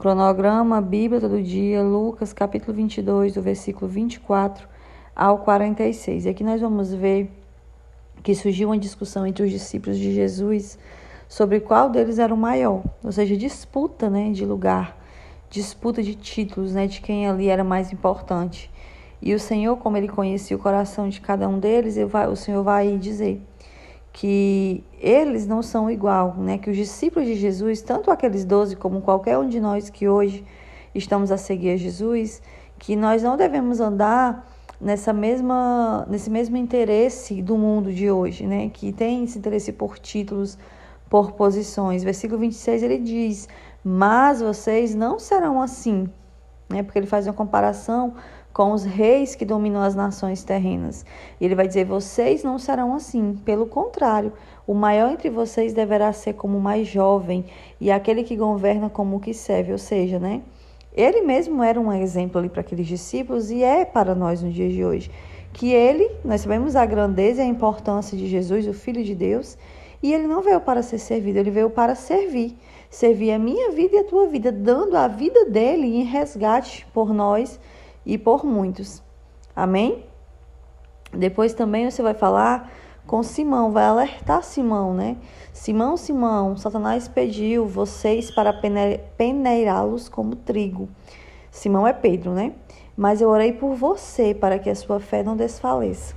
Cronograma, Bíblia todo dia, Lucas capítulo 22, do versículo 24 ao 46. E aqui nós vamos ver que surgiu uma discussão entre os discípulos de Jesus sobre qual deles era o maior, ou seja, disputa, de lugar, disputa de títulos, de quem ali era mais importante. E o Senhor, como ele conhecia o coração de cada um deles, o Senhor vai dizer que eles não são igual, que os discípulos de Jesus, tanto aqueles 12 como qualquer um de nós que hoje estamos a seguir a Jesus, que nós não devemos andar nesse mesmo interesse do mundo de hoje, que tem esse interesse por títulos, por posições. Versículo 26 ele diz: mas vocês não serão assim, porque ele faz uma comparação com os reis que dominam as nações terrenas. E ele vai dizer: vocês não serão assim. Pelo contrário, o maior entre vocês deverá ser como o mais jovem, e aquele que governa como o que serve. Ou seja, ele mesmo era um exemplo ali para aqueles discípulos e é para nós nos dias de hoje. Que nós sabemos a grandeza e a importância de Jesus, o Filho de Deus, e ele não veio para ser servido, ele veio para servir. Servir a minha vida e a tua vida, dando a vida dele em resgate por nós e por muitos. Amém? Depois também você vai falar com Simão, vai alertar Simão, Simão, Simão, Satanás pediu vocês para peneirá-los como trigo. Simão é Pedro, Mas eu orei por você para que a sua fé não desfaleça.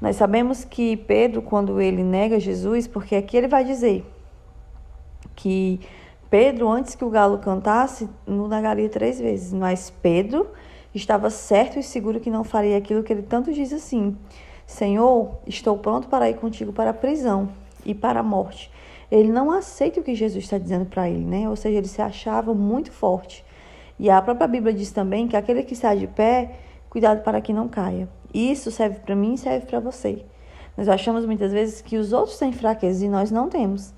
Nós sabemos que Pedro, quando ele nega Jesus, porque aqui ele vai dizer que Pedro, antes que o galo cantasse, o negaria 3 vezes. Mas Pedro estava certo e seguro que não faria aquilo que ele tanto diz assim: Senhor, estou pronto para ir contigo para a prisão e para a morte. Ele não aceita o que Jesus está dizendo para ele, Ou seja, ele se achava muito forte. E a própria Bíblia diz também que aquele que está de pé, cuidado para que não caia. Isso serve para mim e serve para você. Nós achamos muitas vezes que os outros têm fraquezas e nós não temos.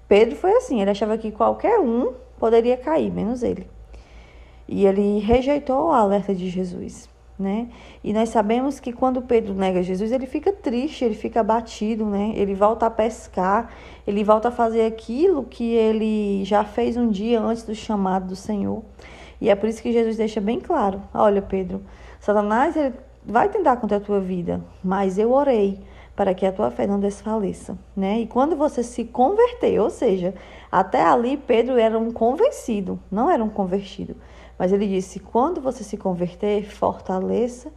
Pedro foi assim, ele achava que qualquer um poderia cair, menos ele. E ele rejeitou o alerta de Jesus, E nós sabemos que quando Pedro nega Jesus, ele fica triste, ele fica abatido, Ele volta a pescar, ele volta a fazer aquilo que ele já fez um dia antes do chamado do Senhor. E é por isso que Jesus deixa bem claro: olha, Pedro, Satanás ele vai tentar contra a tua vida, mas eu orei para que a tua fé não desfaleça, E quando você se converter, ou seja, até ali Pedro era um convencido, não era um convertido. Mas ele disse: quando você se converter, fortaleça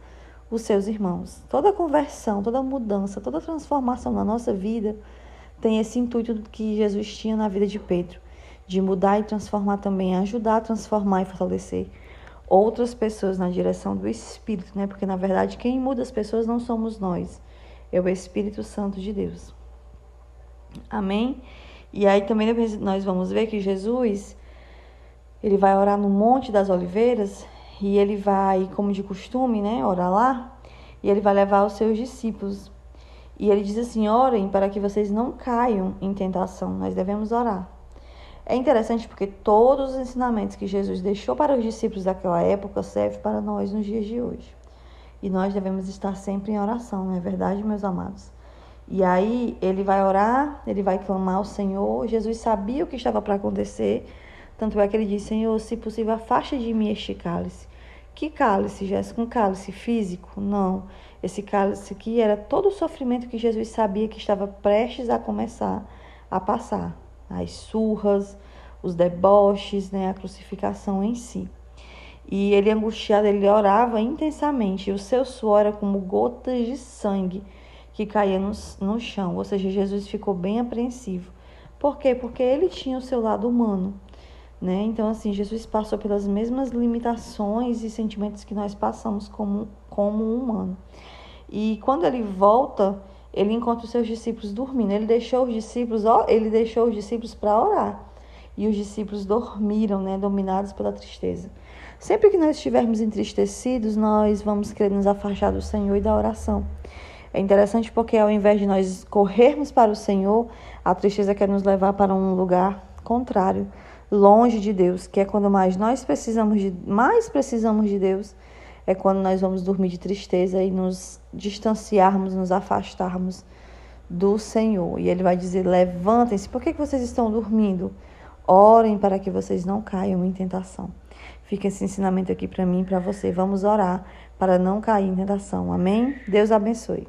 os seus irmãos. Toda conversão, toda mudança, toda transformação na nossa vida tem esse intuito que Jesus tinha na vida de Pedro, de mudar e transformar também, ajudar a transformar e fortalecer outras pessoas na direção do Espírito, Porque, na verdade, quem muda as pessoas não somos nós, é o Espírito Santo de Deus. Amém? E aí também depois nós vamos ver que Jesus, ele vai orar no Monte das Oliveiras e ele vai, como de costume, orar lá, e ele vai levar os seus discípulos. E ele diz assim: orem para que vocês não caiam em tentação. Nós devemos orar. É interessante porque todos os ensinamentos que Jesus deixou para os discípulos daquela época servem para nós nos dias de hoje. E nós devemos estar sempre em oração, não é verdade, meus amados? E aí ele vai orar, ele vai clamar ao Senhor. Jesus sabia o que estava para acontecer. Tanto é que ele disse: Senhor, se possível, afaste de mim este cálice. Que cálice, Jéssica? Um cálice físico? Não. Esse cálice aqui era todo o sofrimento que Jesus sabia que estava prestes a começar a passar. As surras, os deboches, a crucificação em si. E ele, angustiado, ele orava intensamente. E o seu suor era como gotas de sangue que caía no chão. Ou seja, Jesus ficou bem apreensivo. Por quê? Porque ele tinha o seu lado humano. Então, assim, Jesus passou pelas mesmas limitações e sentimentos que nós passamos como humano. E quando ele volta, ele encontra os seus discípulos dormindo. Ele deixou os discípulos para orar. E os discípulos dormiram, dominados pela tristeza. Sempre que nós estivermos entristecidos, nós vamos querer nos afastar do Senhor e da oração. É interessante porque ao invés de nós corrermos para o Senhor, a tristeza quer nos levar para um lugar contrário, longe de Deus, que é quando mais precisamos de Deus, é quando nós vamos dormir de tristeza e nos distanciarmos, nos afastarmos do Senhor. E ele vai dizer: levantem-se. Por que vocês estão dormindo? Orem para que vocês não caiam em tentação. Fica esse ensinamento aqui para mim e para você. Vamos orar para não cair em tentação. Amém? Deus abençoe.